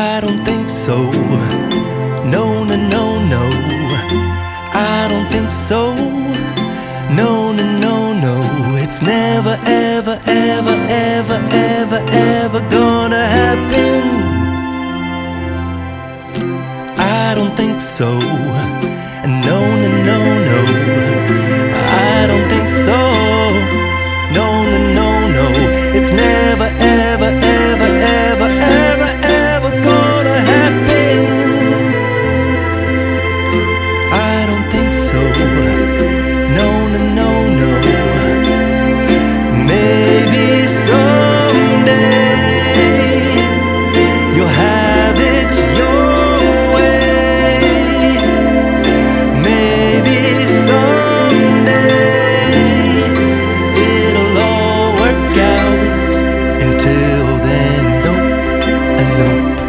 I don't think so. No, no, no, no. I don't think so. No, no, no, no. It's never, ever, ever, ever, ever, ever gonna happen. I don't think so. No, no, no, no. I don't think so. No, no, no, no. It's never, ever, ever, ever, ever, ever gonna happen. I don't think so. No, no, no, no. Maybe someday you'll have it your way. Maybe someday it'll all work out. Until then, nope, nope.